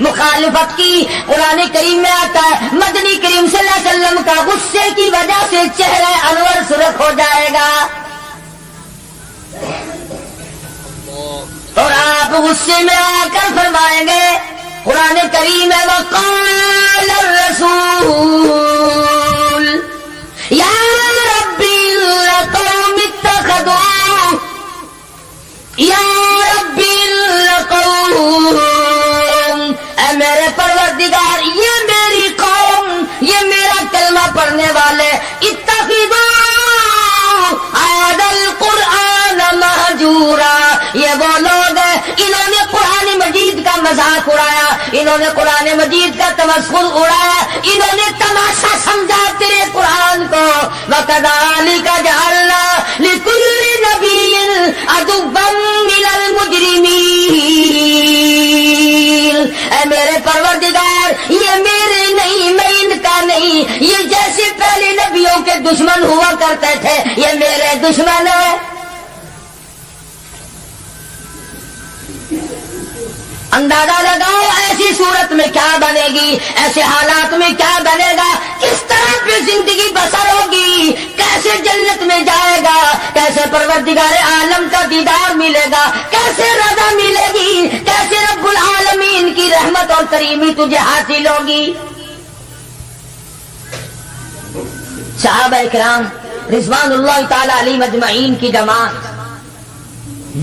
مخالفت کی۔ قرآن کریم میں آتا ہے مدنی کریم صلی اللہ علیہ وسلم کا غصے کی وجہ سے چہرہ انور سرخ ہو جائے گا، اور آپ غصے میں آ کر فرمائیں گے، قرآن کریم ہے وقال الرسول یا ربی القوم اتخذوا یا ربی القوم، اے میرے پروردگار یہ میری قوم، یہ میرا کلمہ پڑھنے والے، اتخذوا هذا القرآن مہجورا، یہ وہ لوگ ہیں انہوں نے قرآن مجید کا مذاق اڑایا، انہوں نے قرآن مجید کا تمسخر اڑایا، انہوں نے تماشا سمجھا تیرے قرآن کو۔ وَكَذَلِكَ جَعَلْنَا لِكُلِّ نَبِيٍّ عَدُوًّا مِّنَ الْمُجْرِمِينَ، اے میرے پروردگار یہ میرے نہیں، میں ان کا نہیں، یہ جیسے پہلے نبیوں کے دشمن ہوا کرتے تھے یہ میرے دشمن ہے۔ اندازہ لگاؤ ایسی صورت میں کیا بنے گی، ایسے حالات میں کیا بنے گا، کس طرح پہ زندگی بسر ہوگی، کیسے جنت میں جائے گا، کیسے پروردگار عالم کا دیدار ملے گا، کیسے رضا ملے گی، کیسے رب العالمین کی رحمت اور کریمی تجھے حاصل ہوگی۔ صحابہ اکرام رضوان اللہ تعالی علیہ مجمعین کی جماعت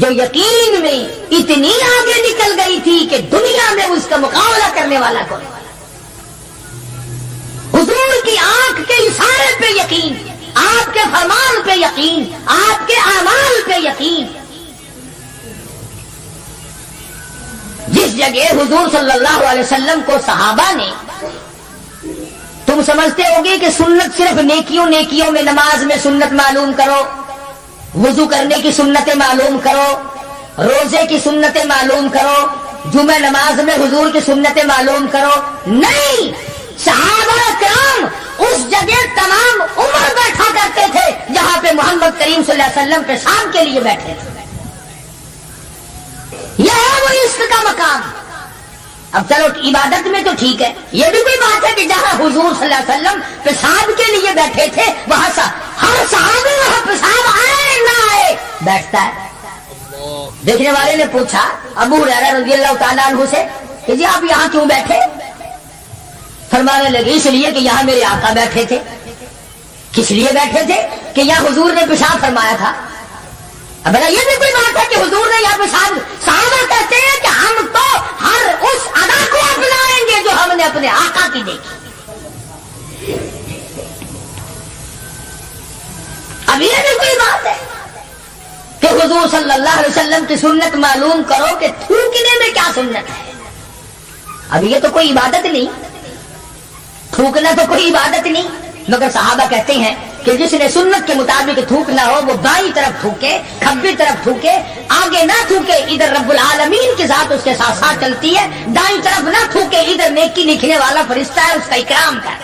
جو یقین میں اتنی آگے نکل گئی تھی کہ دنیا میں اس کا مقابلہ کرنے والا کوئی، حضور کی آنکھ کے اشارے پہ یقین، آپ کے فرمان پہ یقین، آپ کے اعمال پہ یقین۔ جس جگہ حضور صلی اللہ علیہ وسلم کو صحابہ نے، تم سمجھتے ہوگے کہ سنت صرف نیکیوں میں نماز میں سنت معلوم کرو، وضو کرنے کی سنتیں معلوم کرو، روزے کی سنتیں معلوم کرو، جمعہ نماز میں حضور کی سنتیں معلوم کرو، نہیں، صحابہ کرام اس جگہ تمام عمر بیٹھا کرتے تھے جہاں پہ محمد کریم صلی اللہ علیہ وسلم پیشاب کے لیے بیٹھے تھے۔ یہ ہے وہ عشق کا مقام۔ اب چلو عبادت میں تو ٹھیک ہے، یہ بھی کوئی بات ہے کہ جہاں حضور صلی اللہ علیہ وسلم پیشاب کے لیے بیٹھے تھے وہاں ہر صحابی وہاں پیشاب آئے نہ آئے بیٹھتا ہے۔ دیکھنے والے نے پوچھا ابو ہریرہ رضی اللہ تعالیٰ عنہ سے کہ جی آپ یہاں کیوں بیٹھے؟ فرمانے لگے اس لیے کہ یہاں میرے آقا بیٹھے تھے۔ کس لیے بیٹھے تھے؟ کہ یہاں حضور نے پیشاب فرمایا تھا۔ اب یہ بھی کوئی بات ہے کہ حضور نے یہاں پیشاب، صحابہ کہتے ہیں کہ ہم تو ہر اس ادا کو اپنائیں گے جو ہم نے اپنے آقا کی دیکھی۔ اب یہ بھی کوئی بات ہے کہ حضور صلی اللہ علیہ وسلم کی سنت معلوم کرو کہ تھوکنے میں کیا سنت ہے۔ اب یہ تو کوئی عبادت نہیں، تھوکنا تو کوئی عبادت نہیں، مگر صحابہ کہتے ہیں کہ جس نے سنت کے مطابق تھوکنا ہو وہ بائیں طرف تھوکے، کھبی طرف تھوکے، آگے نہ تھوکے، ادھر رب العالمین کی ذات اس کے ساتھ ساتھ چلتی ہے، دائیں طرف نہ تھوکے، ادھر نیکی لکھنے والا فرشتہ ہے اس کا اکرام کر۔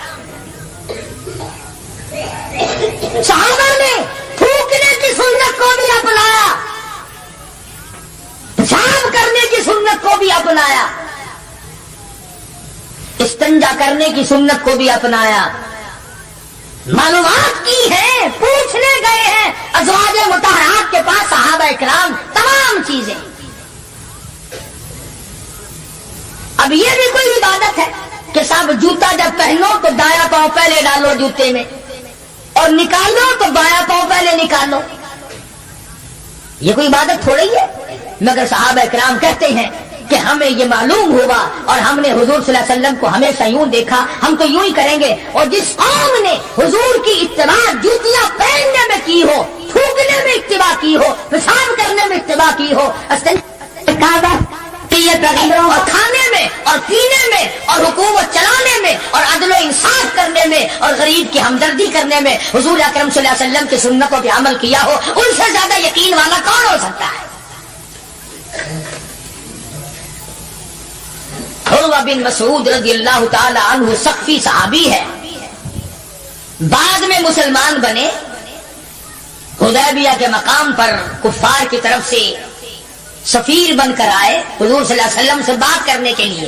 صحابہ نے تھوکنے کی سنت کو بھی اپنایا، پیشاب کرنے کی سنت کو بھی اپنایا، استنجا کرنے کی سنت کو بھی اپنایا، معلومات کی ہے، پوچھنے گئے ہیں ازواج مطہرات کے پاس صحابہ اکرام تمام چیزیں۔ اب یہ بھی کوئی عبادت ہے کہ صاحب جوتا جب پہنو تو دایاں پاؤں پہلے ڈالو جوتے میں، اور نکالو تو بایاں پاؤں پہلے نکالو، یہ کوئی عبادت تھوڑی ہے۔ مگر صحابہ اکرام کہتے ہیں کہ ہمیں یہ معلوم ہوا اور ہم نے حضور صلی اللہ علیہ وسلم کو ہمیشہ یوں دیکھا، ہم تو یوں ہی کریں گے۔ اور جس قوم نے حضور کی اتباع جوتیاں پہننے میں کی ہو، تھوکنے میں اتباع کی ہو، پیشاب کرنے میں اتباع کی ہو، پیغمبروں اور کھانے میں اور پینے میں اور حکومت چلانے میں اور عدل و انصاف کرنے میں اور غریب کی ہمدردی کرنے میں حضور اکرم صلی اللہ علیہ وسلم کی سنتوں پہ عمل کیا ہو، ان سے زیادہ یقین والا کون ہو سکتا ہے؟ عروہ بن مسعود رضی اللہ تعالی عنہ سقفی صحابی ہے، بعد میں مسلمان بنے، حدیبیہ کے مقام پر کفار کی طرف سے سفیر بن کر آئے حضور صلی اللہ علیہ وسلم سے بات کرنے کے لیے۔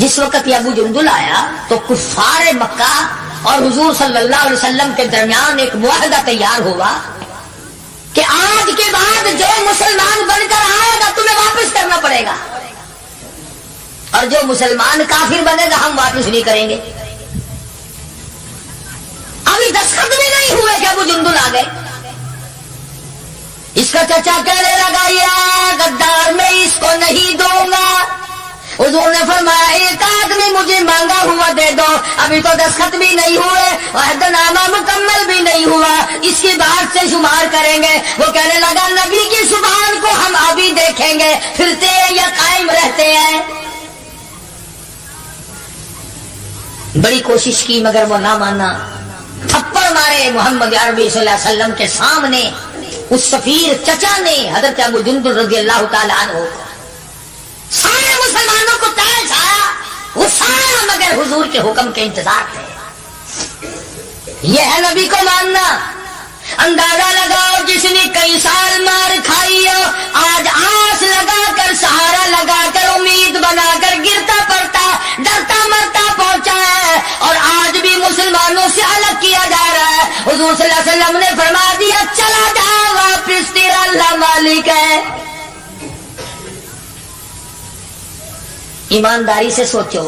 جس وقت یہ ابو جندل آیا تو کفار مکہ اور حضور صلی اللہ علیہ وسلم کے درمیان ایک معاہدہ تیار ہوا کہ آج کے بعد جو مسلمان بن کر آئے گا تمہیں واپس کرنا پڑے گا، اور جو مسلمان کافر بنے گا ہم واپس نہیں کریں گے۔ ابھی دستخط بھی نہیں ہوئے کہ ابو جندل آ گئے۔ اس کا چچا کہنے لگا یا غدار میں اس کو نہیں دوں گا۔ حضور نے فرمایا ایک آدمی مجھے مانگا ہوا دے دو، ابھی تو دستخط بھی نہیں ہوئے، عہد نامہ مکمل بھی نہیں ہوا، اس کی بات سے شمار کریں گے۔ وہ کہنے لگا نبی کی زبان کو ہم ابھی دیکھیں گے، پھرتے یا قائم رہتے ہیں۔ بڑی کوشش کی مگر وہ نہ مانا، تھپڑ مارے محمد عربی صلی اللہ علیہ وسلم کے سامنے۔ اس سفیر چچا نے حضرت ابو جندل رضی اللہ تعالیٰ عنہ سارے مسلمانوں کو تاج آیا، وہ سارا مگر حضور کے حکم کے انتظار تھے۔ یہ ہے نبی کو ماننا۔ اندازہ لگاؤ جس نے کئی سال مار کھائی ہو، آج آس لگا کر سہارا لگا کر امید بنا کر گرتا پڑتا ڈرتا مرتا پہنچا ہے، اور آج بھی مسلمانوں سے الگ کیا جا رہا ہے۔ حضور صلی اللہ علیہ وسلم نے فرما دیا چلا جا واپس، تیرا اللہ مالک ہے۔ ایمانداری سے سوچو،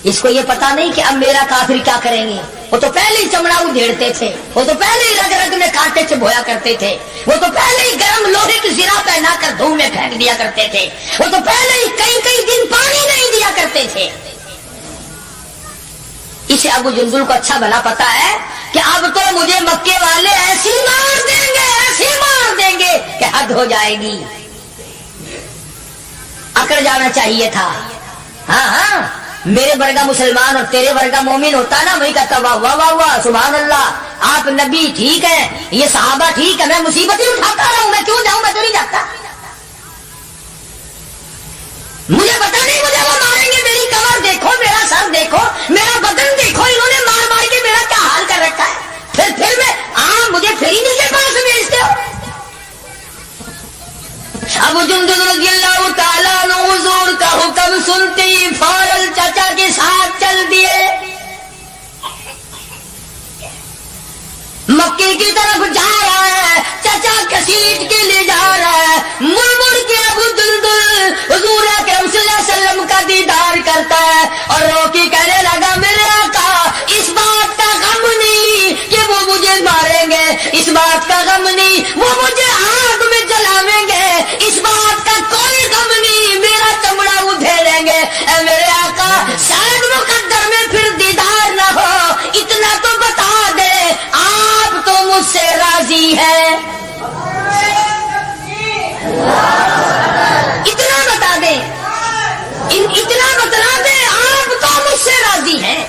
اس کو یہ پتا نہیں کہ اب میرا کافر کیا کریں گے۔ وہ تو پہلے ہی چمڑا ادھیڑتے تھے، وہ تو پہلے ہی رگ رگ میں کانٹے چبھویا کرتے تھے، وہ تو پہلے ہی گرم لوہے کی زرہ پہنا کر دھوم میں پھینک دیا کرتے تھے، وہ تو پہلے ہی کئی کئی دن پانی نہیں دیا کرتے تھے۔ اسے ابو جندل کو اچھا بھلا پتا ہے کہ اب تو مجھے مکے والے ایسی مار دیں گے کہ حد ہو جائے گی۔ اکڑ جانا چاہیے تھا۔ ہاں میرے ورگا مسلمان اور تیرے ورگا مومن ہوتا نا، وہی کہتا واہ واہ واہ واہ سبحان اللہ، آپ نبی ٹھیک ہے، یہ صحابہ ٹھیک ہے، میں مصیبت ہی اٹھاتا رہوں، میں کیوں جاؤں، میں تو نہیں جاتا۔ مجھے پتا نہیں مجھے وہ ماریں گے، میری کمر دیکھو، میرا سر دیکھو، میرا بدن دیکھو، انہوں نے مار مار کے میرا کیا حال کر رکھا ہے، پھر میں مجھے پھر ہی نہیں کے پاس بھیجتے ہو۔ ابو جندل رضی اللہ تعالیٰ عنہ حضور کا حکم سنتے ہی فوراً چچا کے ساتھ چل دیے، مکے کی طرف جا رہا ہے، چچا کسیٹ کے لے جا رہا ہے، مڑ مڑ کے ابو جندل حضور اکرم صلی اللہ علیہ وسلم کا دیدار کرتا ہے اور رو کے کہنے لگا میرے آقا اس بات کا غم نہیں کہ وہ مجھے ماریں گے، اس بات کا غم نہیں وہ مجھے آگ میں جلاویں گے، اس بات کا کوئی غم نہیں میرا چمڑا ادھیڑیں گے۔ اے میرے آقا شاید مقدر میں پھر دیدار نہ ہو، اتنا تو بتا دے آپ تو مجھ سے راضی ہے، اتنا بتا دے، اتنا بتلا دے آپ تو مجھ سے راضی ہیں۔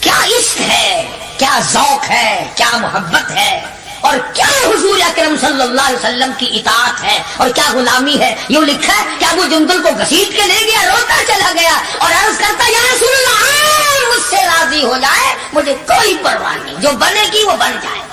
کیا عشق ہے، کیا ذوق ہے، کیا محبت ہے، اور کیا حضور اکرم صلی اللہ علیہ وسلم کی اطاعت ہے اور کیا غلامی ہے۔ یوں لکھا ہے کہ ابو جندل کو گھسیٹ کے لے گیا، روتا چلا گیا اور عرض کرتا یا رسول اللہ مجھ سے راضی ہو جائے، مجھے کوئی پرواہ نہیں، جو بنے گی وہ بن جائے۔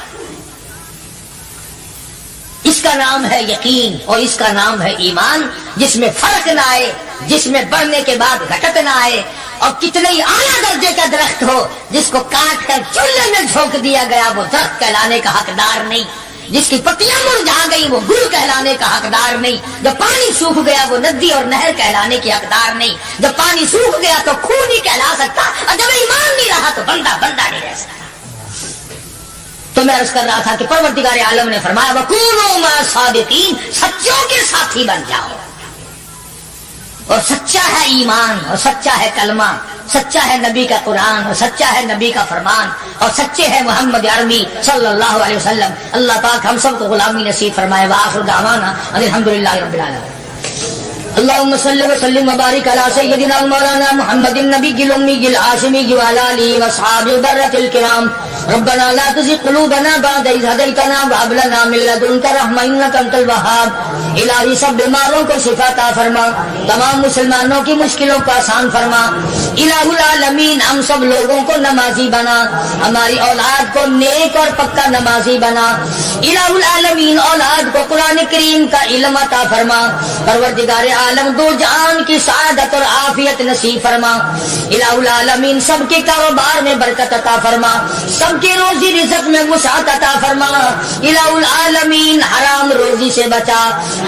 اس کا نام ہے یقین اور اس کا نام ہے ایمان، جس میں فرق نہ آئے، جس میں بڑھنے کے بعد گھٹت نہ آئے، اور کتنے ہی اعلیٰ درجے کا درخت ہو جس کو کاٹ کر چولہے میں جھونک دیا گیا وہ درخت کہلانے کا حقدار نہیں، جس کی پتیاں مرجھا گئی وہ گل کہلانے کا حقدار نہیں، جب پانی سوکھ گیا وہ ندی اور نہر کہلانے کی حقدار نہیں، جب پانی سوکھ گیا تو خون نہیں کہلا سکتا، اور جب ایمان نہیں رہا تو بندہ بندہ نہیں رہ سکتا۔ تو میں عرض کر رہا تھا کہ پروردگار عالم نے فرمایا وَكُونُوا مَعَ الصَّادِقِينَ، سچوں کے ساتھی بن جاؤ، اور سچا ہے ایمان اور سچا ہے کلمہ، سچا ہے نبی کا قرآن اور سچا ہے نبی کا فرمان، اور سچے ہے محمد عربی صلی اللہ علیہ وسلم۔ اللہ پاک ہم سب کو غلامی نصیب فرمائے۔ وآخر دعوانا الحمدللہ رب العالمین۔ اللهم صل وسلم وبارك على سيدنا مولانا محمد النبي الأمي الهاشمي وعلى آله وأصحابه البررة الكرام۔ ربنا لا تزغ قلوبنا بعد إذ هديتنا وهب لنا من لدنك رحمة إنك أنت الوهاب۔ الہی سب بیماروں کو شفا عطا فرما، تمام مسلمانوں کی مشکلوں کو آسان فرما۔ الہ العالمین ہم سب لوگوں کو نمازی بنا، ہماری اولاد کو نیک اور پکا نمازی بنا۔ الہ العالمین اولاد کو قرآن کریم کا علم عطا فرما۔ پروردگار عالم دو جہان کی سعادت اور عافیت نصیب فرما. الہ العالمین سب کے کاروبار میں برکت عطا فرما, سب کے روزی رزق میں وسعت عطا فرما. الہ العالمین حرام روزی سے بچا,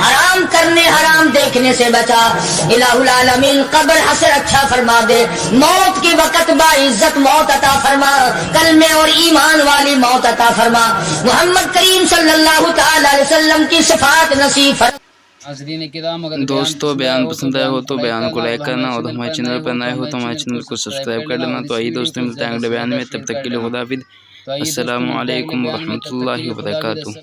حرام کرنے حرام دیکھنے سے بچا. الہ العالمین قبر حشر اچھا فرما دے, موت کے وقت باعزت موت عطا فرما, کلمے اور ایمان والی موت عطا فرما. محمد کریم صلی اللہ تعالی علیہ وسلم کی صفات نصیب فرما. ناظرین کرام اگر دوستو بیان پسند آیا ہو تو بیان کو لائک کرنا, اور ہمارے چینل پر نئے ہو تو ہمارے چینل کو سبسکرائب کر لینا. تو آئیے دوستو ملتے ہیں اگلے بیان میں, تب تک کے لیے خدا حافظ. السلام علیکم ورحمۃ اللہ وبرکاتہ.